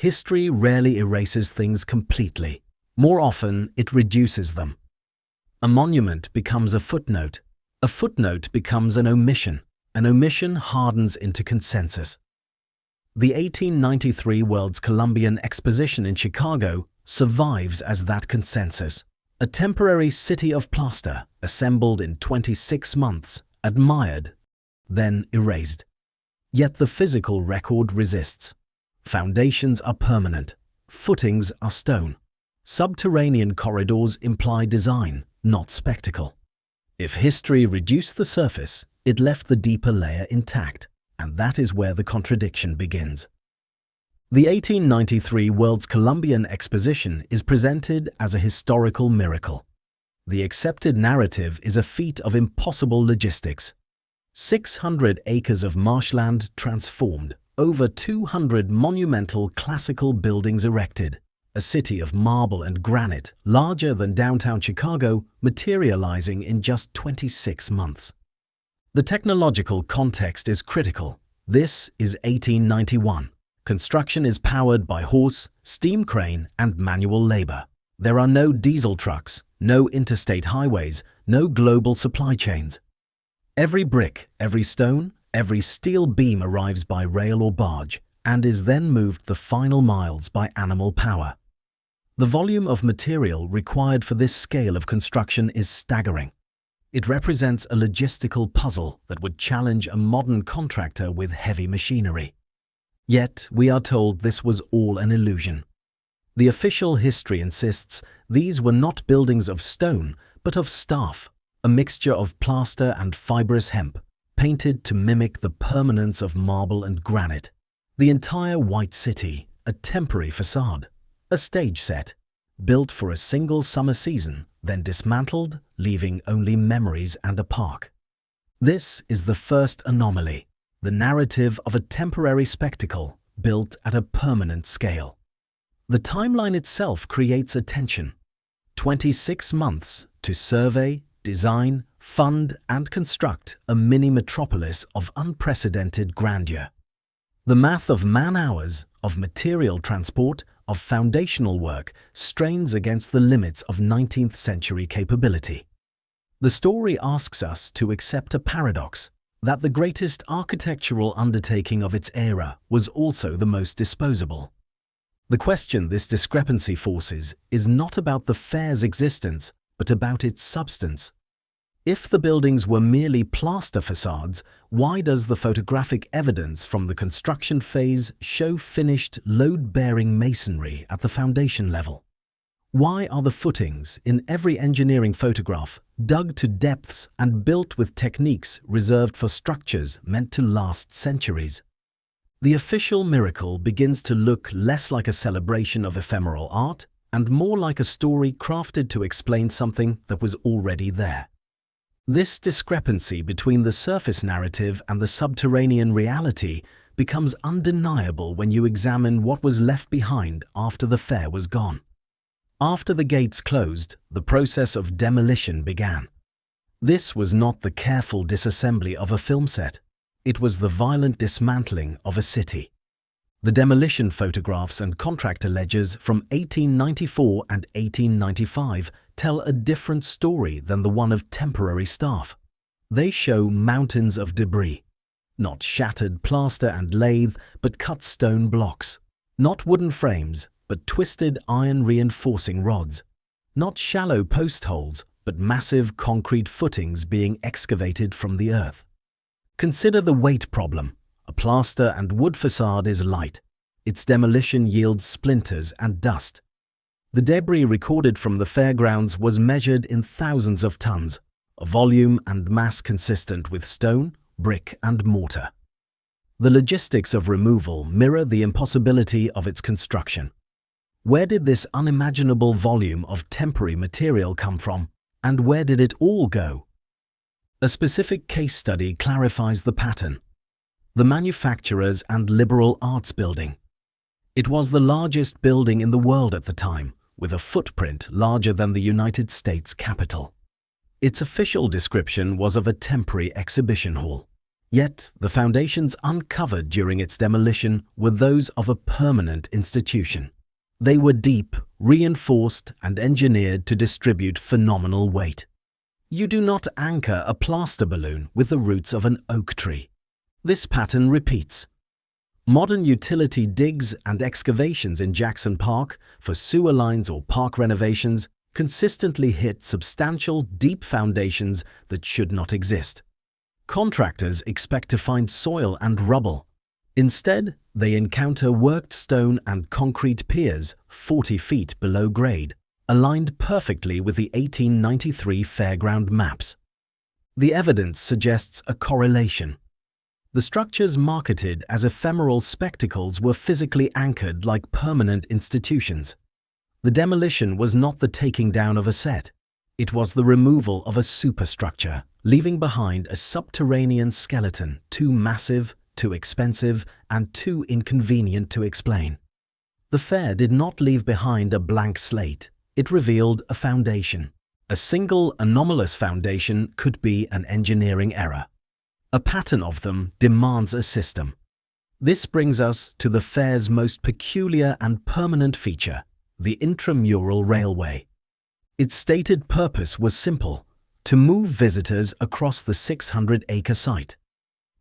History rarely erases things completely. More often, it reduces them. A monument becomes a footnote becomes an omission hardens into consensus. The 1893 World's Columbian Exposition in Chicago survives as that consensus, a temporary city of plaster assembled in 26 months, admired, then erased. Yet the physical record resists. Foundations are permanent, footings are stone. Subterranean corridors imply design, not spectacle. If history reduced the surface, it left the deeper layer intact, and that is where the contradiction begins. The 1893 World's Columbian Exposition is presented as a historical miracle. The accepted narrative is a feat of impossible logistics. 600 acres of marshland transformed, over 200 monumental classical buildings erected, a city of marble and granite larger than downtown Chicago materializing in just 26 months. The technological context is critical. This is 1891. Construction is powered by horse, steam crane, and manual labor. There are no diesel trucks, no interstate highways, no global supply chains. Every brick, every stone, every steel beam arrives by rail or barge and is then moved the final miles by animal power. The volume of material required for this scale of construction is staggering. It represents a logistical puzzle that would challenge a modern contractor with heavy machinery. Yet, we are told this was all an illusion. The official history insists these were not buildings of stone, but of staff, a mixture of plaster and fibrous hemp, painted to mimic the permanence of marble and granite. The entire White City, a temporary facade, a stage set, built for a single summer season, then dismantled, leaving only memories and a park. This is the first anomaly, the narrative of a temporary spectacle built at a permanent scale. The timeline itself creates a tension. 26 months to survey, design, fund, and construct a mini-metropolis of unprecedented grandeur. The math of man-hours, of material transport, of foundational work strains against the limits of 19th century capability. The story asks us to accept a paradox, that the greatest architectural undertaking of its era was also the most disposable. The question this discrepancy forces is not about the fair's existence, but about its substance. If the buildings were merely plaster facades, why does the photographic evidence from the construction phase show finished, load-bearing masonry at the foundation level? Why are the footings in every engineering photograph dug to depths and built with techniques reserved for structures meant to last centuries? The official miracle begins to look less like a celebration of ephemeral art and more like a story crafted to explain something that was already there. This discrepancy between the surface narrative and the subterranean reality becomes undeniable when you examine what was left behind after the fair was gone. After the gates closed, the process of demolition began. This was not the careful disassembly of a film set. It was the violent dismantling of a city. The demolition photographs and contractor ledgers from 1894 and 1895 tell a different story than the one of temporary staff. They show mountains of debris, not shattered plaster and lath, but cut stone blocks, not wooden frames, but twisted iron reinforcing rods, not shallow post holes, but massive concrete footings being excavated from the earth. Consider the weight problem. A plaster and wood facade is light. Its demolition yields splinters and dust. The debris recorded from the fairgrounds was measured in thousands of tons, a volume and mass consistent with stone, brick, and mortar. The logistics of removal mirror the impossibility of its construction. Where did this unimaginable volume of temporary material come from, and where did it all go? A specific case study clarifies the pattern. The Manufacturers and Liberal Arts Building. It was the largest building in the world at the time, with a footprint larger than the United States Capitol. Its official description was of a temporary exhibition hall. Yet, the foundations uncovered during its demolition were those of a permanent institution. They were deep, reinforced, and engineered to distribute phenomenal weight. You do not anchor a plaster balloon with the roots of an oak tree. This pattern repeats. Modern utility digs and excavations in Jackson Park for sewer lines or park renovations consistently hit substantial, deep foundations that should not exist. Contractors expect to find soil and rubble. Instead, they encounter worked stone and concrete piers 40 feet below grade, aligned perfectly with the 1893 fairground maps. The evidence suggests a correlation. The structures marketed as ephemeral spectacles were physically anchored like permanent institutions. The demolition was not the taking down of a set. It was the removal of a superstructure, leaving behind a subterranean skeleton too massive, too expensive, and too inconvenient to explain. The fair did not leave behind a blank slate. It revealed a foundation. A single anomalous foundation could be an engineering error. A pattern of them demands a system. This brings us to the fair's most peculiar and permanent feature, the Intramural Railway. Its stated purpose was simple: to move visitors across the 600-acre site.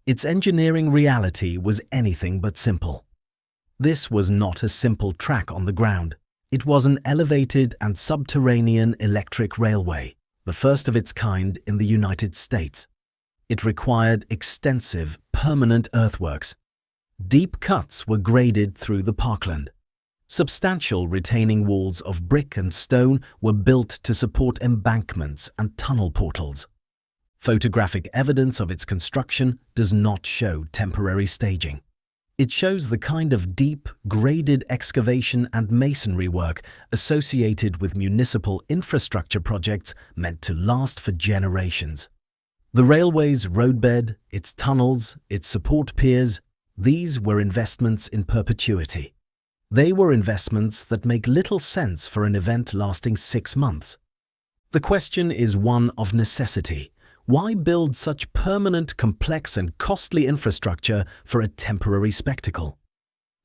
Its engineering reality was anything but simple. This was not a simple track on the ground. It was an elevated and subterranean electric railway, the first of its kind in the United States. It required extensive, permanent earthworks. Deep cuts were graded through the parkland. Substantial retaining walls of brick and stone were built to support embankments and tunnel portals. Photographic evidence of its construction does not show temporary staging. It shows the kind of deep, graded excavation and masonry work associated with municipal infrastructure projects meant to last for generations. The railway's roadbed, its tunnels, its support piers, these were investments in perpetuity. They were investments that make little sense for an event lasting 6 months. The question is one of necessity. Why build such permanent, complex, and costly infrastructure for a temporary spectacle?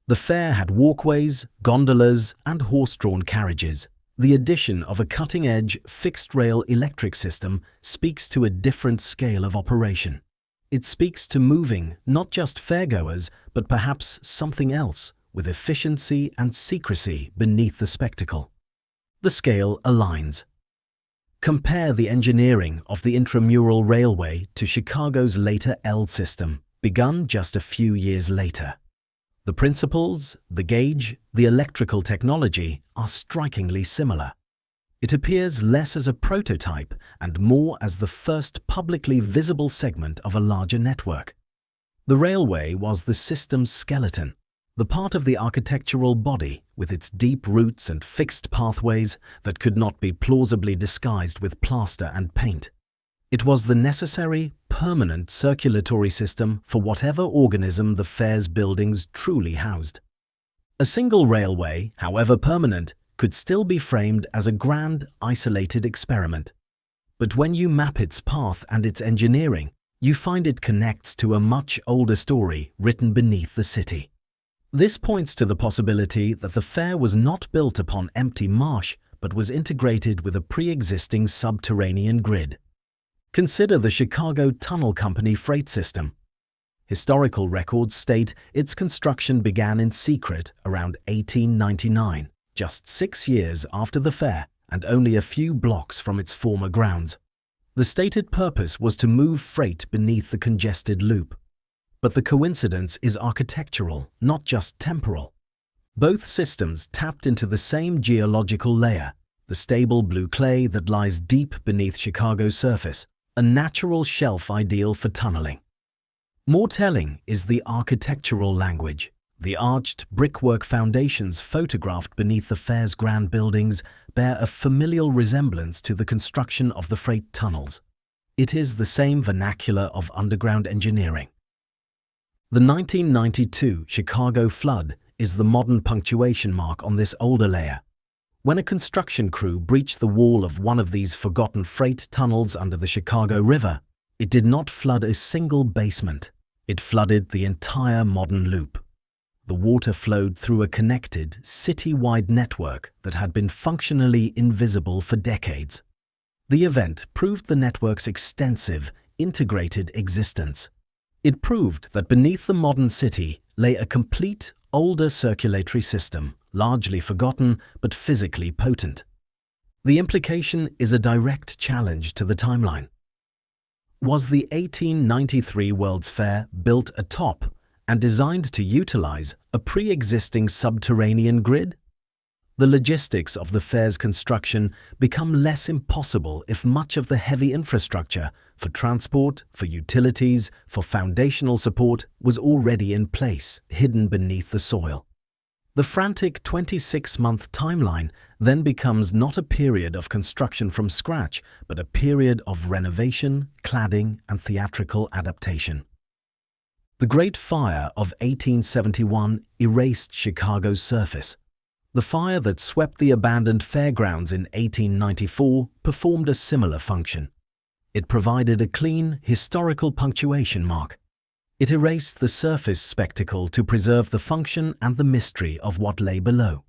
The fair had walkways, gondolas, and horse-drawn carriages. The addition of a cutting-edge, fixed-rail electric system speaks to a different scale of operation. It speaks to moving not just fairgoers, but perhaps something else, with efficiency and secrecy beneath the spectacle. The scale aligns. Compare the engineering of the Intramural Railway to Chicago's later L system, begun just a few years later. The principles, the gauge, the electrical technology are strikingly similar. It appears less as a prototype and more as the first publicly visible segment of a larger network. The railway was the system's skeleton, the part of the architectural body with its deep roots and fixed pathways that could not be plausibly disguised with plaster and paint. It was the necessary, permanent circulatory system for whatever organism the fair's buildings truly housed. A single railway, however permanent, could still be framed as a grand, isolated experiment. But when you map its path and its engineering, you find it connects to a much older story written beneath the city. This points to the possibility that the fair was not built upon empty marsh, but was integrated with a pre-existing subterranean grid. Consider the Chicago Tunnel Company freight system. Historical records state its construction began in secret around 1899, just 6 years after the fair and only a few blocks from its former grounds. The stated purpose was to move freight beneath the congested loop. But the coincidence is architectural, not just temporal. Both systems tapped into the same geological layer, the stable blue clay that lies deep beneath Chicago's surface, a natural shelf ideal for tunneling. More telling is the architectural language. The arched brickwork foundations photographed beneath the fair's grand buildings bear a familial resemblance to the construction of the freight tunnels. It is the same vernacular of underground engineering. The 1992 Chicago flood is the modern punctuation mark on this older layer. When a construction crew breached the wall of one of these forgotten freight tunnels under the Chicago River, it did not flood a single basement. It flooded the entire modern loop. The water flowed through a connected, city-wide network that had been functionally invisible for decades. The event proved the network's extensive, integrated existence. It proved that beneath the modern city lay a complete, older circulatory system, largely forgotten but physically potent. The implication is a direct challenge to the timeline. Was the 1893 World's Fair built atop and designed to utilize a pre-existing subterranean grid? The logistics of the fair's construction become less impossible if much of the heavy infrastructure for transport, for utilities, for foundational support was already in place, hidden beneath the soil. The frantic 26-month timeline then becomes not a period of construction from scratch, but a period of renovation, cladding, and theatrical adaptation. The Great Fire of 1871 erased Chicago's surface. The fire that swept the abandoned fairgrounds in 1894 performed a similar function. It provided a clean, historical punctuation mark. It erased the surface spectacle to preserve the function and the mystery of what lay below.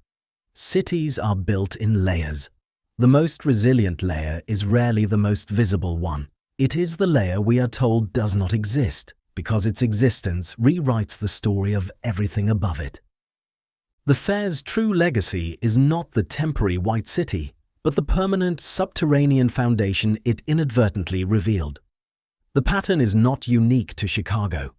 Cities are built in layers. The most resilient layer is rarely the most visible one. It is the layer we are told does not exist, because its existence rewrites the story of everything above it. The fair's true legacy is not the temporary white city, but the permanent subterranean foundation it inadvertently revealed. The pattern is not unique to Chicago.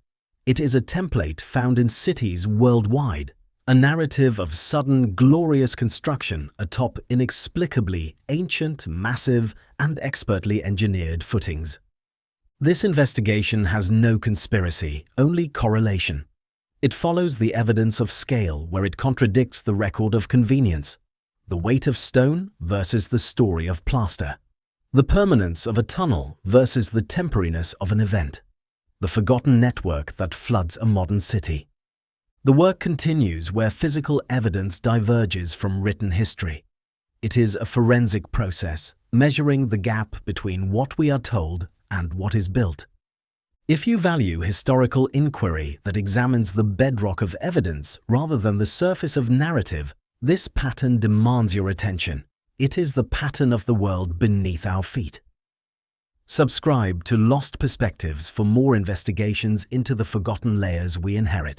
It is a template found in cities worldwide, a narrative of sudden, glorious construction atop inexplicably ancient, massive, and expertly engineered footings. This investigation has no conspiracy, only correlation. It follows the evidence of scale where it contradicts the record of convenience, the weight of stone versus the story of plaster, the permanence of a tunnel versus the temporariness of an event, the forgotten network that floods a modern city. The work continues where physical evidence diverges from written history. It is a forensic process, measuring the gap between what we are told and what is built. If you value historical inquiry that examines the bedrock of evidence rather than the surface of narrative, this pattern demands your attention. It is the pattern of the world beneath our feet. Subscribe to Lost Perspectives for more investigations into the forgotten layers we inherit.